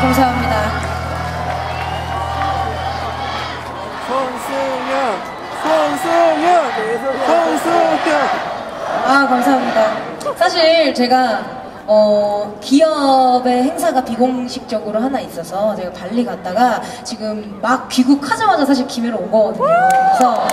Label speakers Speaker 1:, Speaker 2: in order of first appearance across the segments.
Speaker 1: 감사합니다.
Speaker 2: 손승연.
Speaker 1: 아, 감사합니다. 사실 제가 기업의 행사가 비공식적으로 하나 있어서 제가 발리 갔다가 지금 막 귀국하자마자 사실 기회로 온 거거든요. 그래서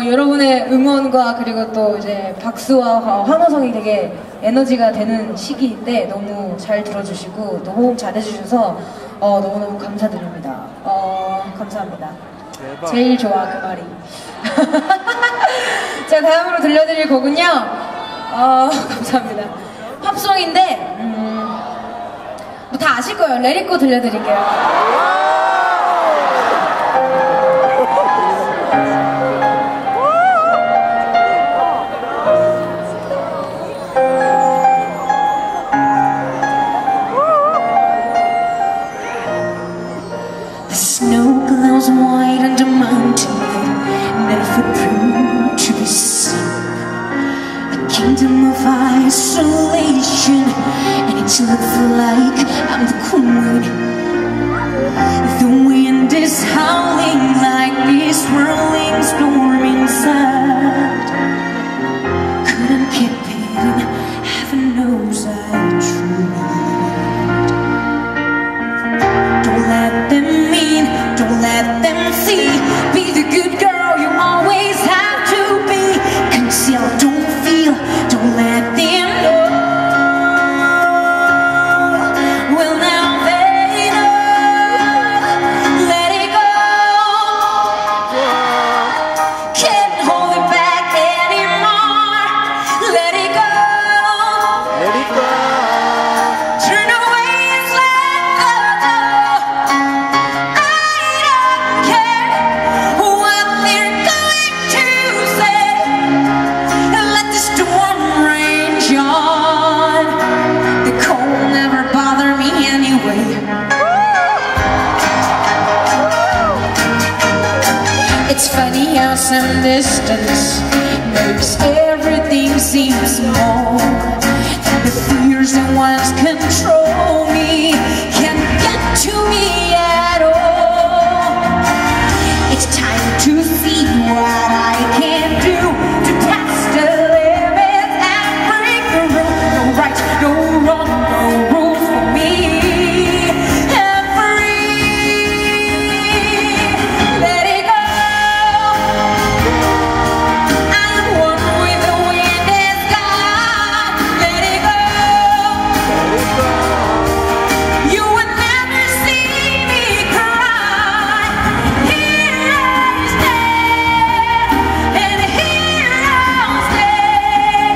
Speaker 1: 여러분의 응원과 그리고 또 이제 박수와 환호성이 되게 에너지가 되는 시기인데 너무 잘 들어주시고 또 호응 잘 해주셔서 너무너무 감사드립니다. 감사합니다.
Speaker 2: 대박.
Speaker 1: 제일 좋아 그 말이. 자, 다음으로 들려드릴 곡은요. 감사합니다. 팝송인데 뭐 다 아실 거예요. Let It Go 들려드릴게요.
Speaker 3: Snow clouds white and a mountain never proved to be seen. A kingdom of isolation, and it looks like I'm the queen. The wind is howling like this swirling storm inside. Couldn't keep it in, heaven knows I tried. Don't let them in, don't let them see. Be the good girl you always have to be. Conceal, don't feel, don't let them know. Well, now they know. Let it go. Can't hold it back anymore. Let it go.
Speaker 2: Let it go.
Speaker 3: Turn away and let go. I don't care what they're going to say. Let the storm rage on. The cold never bothered me anyway. It's funny how some distance makes everything seem small. The fears that once control me can't get to me at all. It's time to see what I can do to test the limits and break the rules. No right, no wrong, no rules for me. I'm free. Let it go. I'm one with the wind and sky. Let it go. You would never see me cry. Here I stand, and here I'll stay.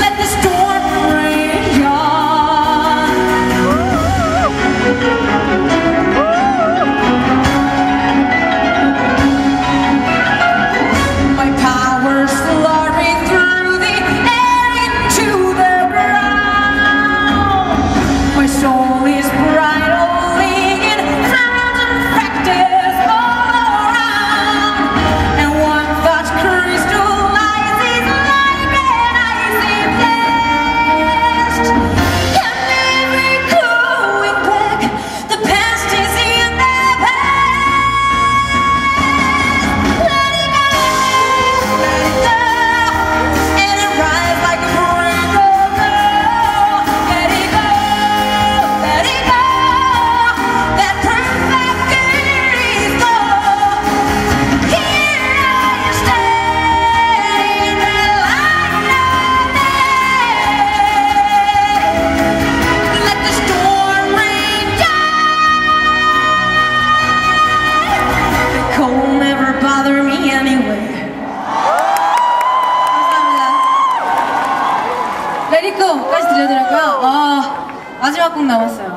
Speaker 3: Let the storm rage on. My power's soaring through the air into the ground. My soul is bridling in frowns and practice all around. And one thought crystallizes like an icy blast. And never going back, the past is in the past. Let it go, and it rides like a break of dawn. Let it go, let it go. That perfect fear is gone. Here I stand in the light of day. Let the storm rage on. The cold never bothered me anyway.
Speaker 1: 감사합니다. Let It Go까지 들려드렸고요. 마지막 곡 남았어요.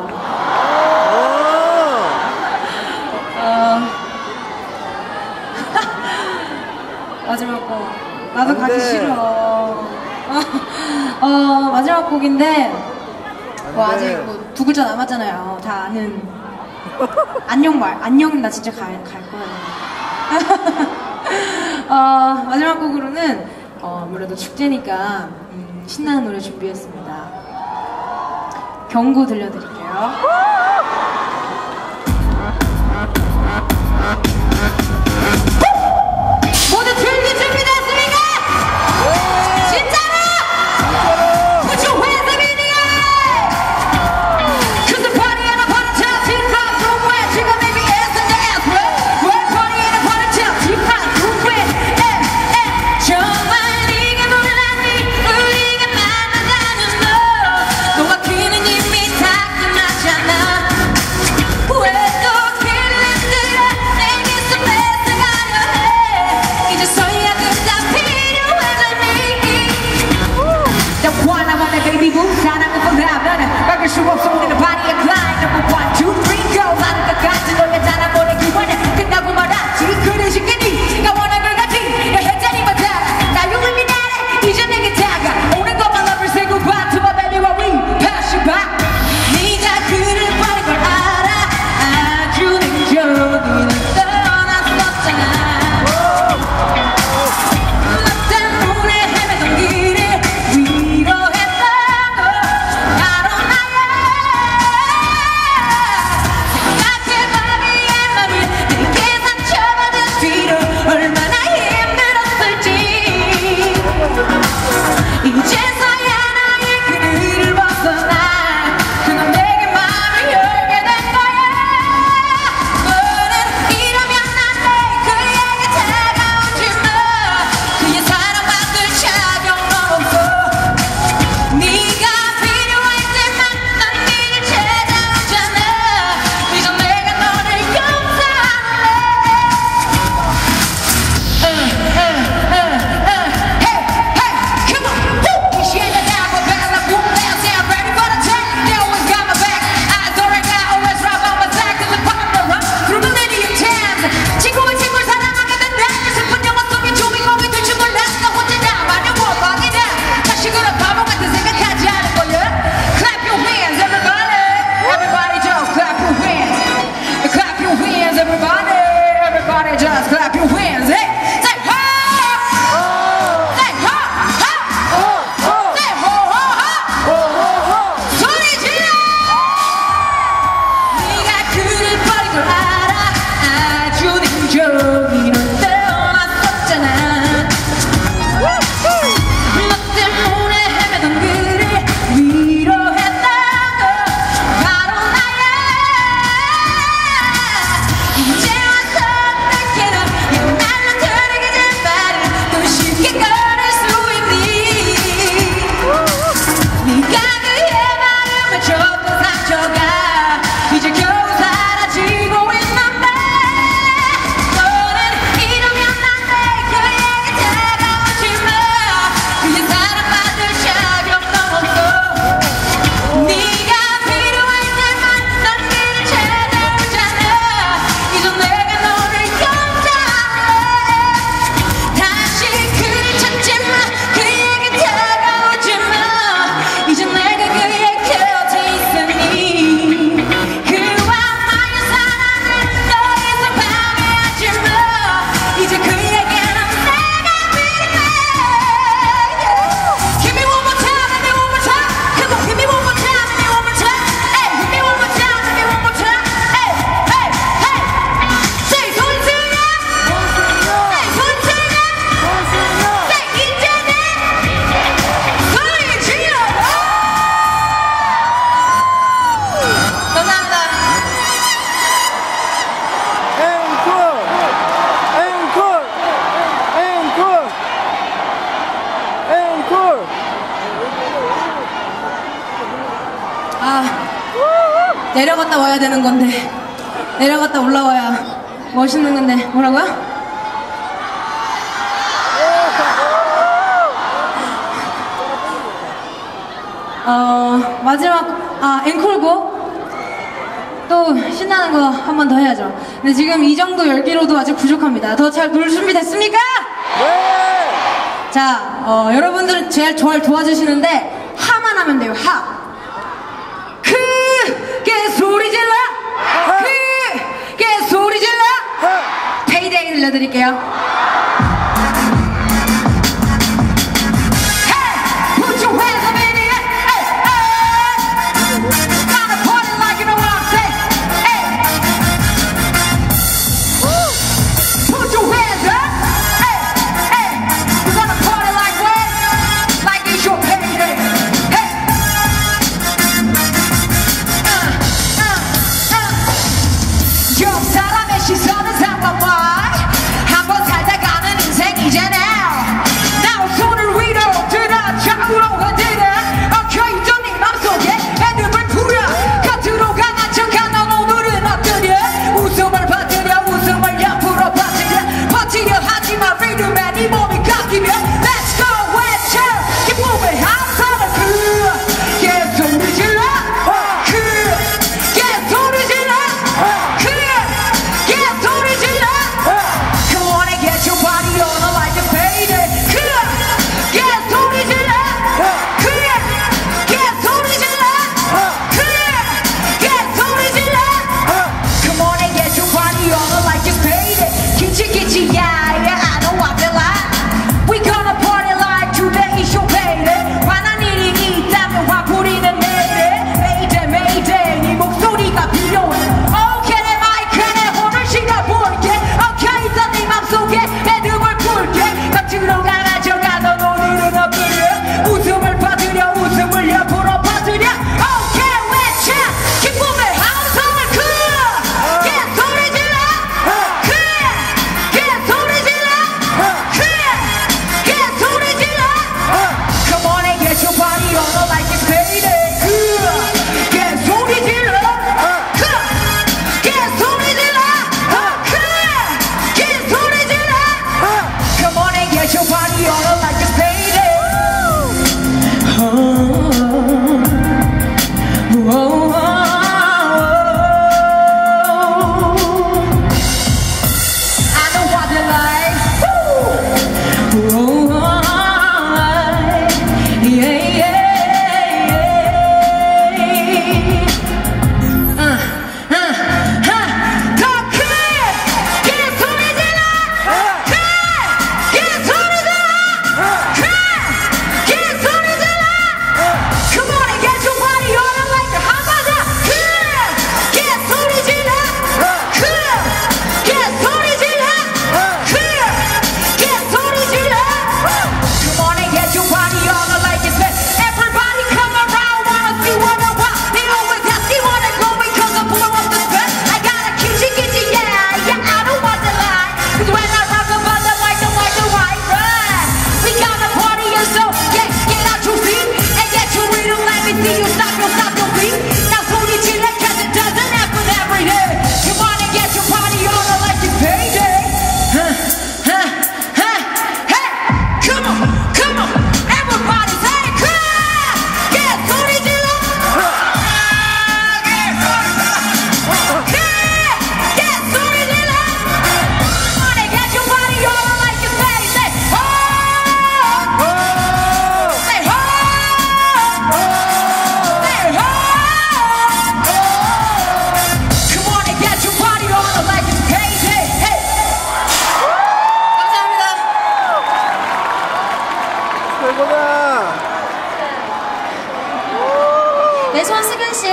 Speaker 1: 마지막 곡. 나도
Speaker 2: 안
Speaker 1: 가기
Speaker 2: 돼.
Speaker 1: 싫어. 마지막 곡인데 뭐
Speaker 2: 안 돼.
Speaker 1: 아직 뭐 두 글자 남았잖아요. 다 아는 안녕 말. 안녕 나 진짜 갈 거예요. 마지막 곡으로는 아무래도 축제니까 신나는 노래 준비했습니다. 경고 들려드릴게요. 모두 즐길 준비됐습니까? 진짜로? Put your hands up in the air! 'Cause the party and the party till T-Pop through where 지금 maybe it's the dance We're party and the party till T-Pop through where 정말 네가 놀랐니 우리가 만나다는 너 너와 그는 이미 다 끝났잖아 왜 또 필름들여 내게서 뺏어가려 해 이제서야 그다 필요하다니 Don't wanna baby boo 사랑은 보라면 막을 수 없어 우리는 party and climb Number 1, 2, 3, go 하는 것까지 놀랬잖아 모래 기원에 끝나고 말았지 그래 쉽겠니 나 원하는 걸 같이 야 했자니마다 나 용을 미나래 이제 내게 다가 오는 것만 lovers say goodbye to my baby while we pass you by 네가 그를 버린 걸 알아 아주 냉정히는 떠났었잖아 너 때문에 헤매던 길을 위로했던 거 바로 나야 생각해봐 그의 맘을 내게 상처받은 뒤로 얼마나 힘들었을지 이제서야 나의 그늘을 벗어나 그는 내게 마음을 열게 된 거야 너는 이러면 안돼 그에게 다가오지마 그의 사랑받을 자격 넌 없어 네가 필요할 때만 난 니를 찾아오잖아 이제 내가 너를 용서할래 Hey, come on, woo! 이 시에는 나와 발라 boom down sound ready for the attack They always got my back eyes already got always right by my side Cause I'm popping the rock through millennium times 친구와 친구를 사랑하게 된 나의 슬픈 영화 속의 주인공이 될 줄 몰랐어 혼자 나만의 원방이다 다시 그런 바보 같은 생각하지 않을 거야 Clap your hands everybody Everybody just clap your hands Clap your hands everybody Everybody just clap your hands Hey, say ho! Say ho! Ho! Say ho! Ho! 소리 질러! 네가 그를 버린 걸 알아 아주 냉정히 넌 떠났었잖아 너 때문에 헤매던 그를 위로했던 거 바로 나야 이제 와서 어떻게 넌 날로 들이게 된 말을 또 쉽게 꺼낼 수 있니 네가 그의 마음을 줬던 상처가 이제 겨우 사라지고 있는데 너는 이러면 안돼 그에게 다가오지마 그의 사랑받을 자격 넌 없어 네가 필요할 때만 난 니를 찾아오잖아 이제 내가 너를 용서할래 다시 그를 찾지마 그에게 다가오지마 이제 내가 그의 곁에 있으니 그와 나의 사랑을 더 이상 방해하지마 이제 그에게는 내가 필요해 Hit me one more time, hit me one more time Come on, hit me one more time, hit me one more time Hey, hit me one more time, hit me one more time Hey, hey, hey Say 소리 질러 Say 소리 질러 Say 이제는 소리 질러 감사합니다
Speaker 2: 앵콜! 앵콜! 앵콜! 앵콜!
Speaker 1: 내려갔다 와야 되는 건데 내려갔다 올라와야 멋있는 건데 뭐라고요? 마지막 앵콜곡 또 신나는 거 한 번 더 해야죠. 근데 지금 이 정도 열기로도 아직 부족합니다. 더 잘 놀 준비 됐습니까?
Speaker 2: 네!
Speaker 1: 자, 여러분들은 제일 저를 도와주시는데 하만 하면 돼요. 하. 크게 소리 질러. 크게 소리 질러. 페이데이 들려드릴게요.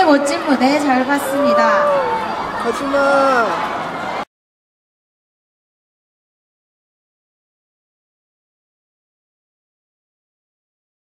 Speaker 3: 멋진 무대 잘 봤습니다.
Speaker 2: 하지마.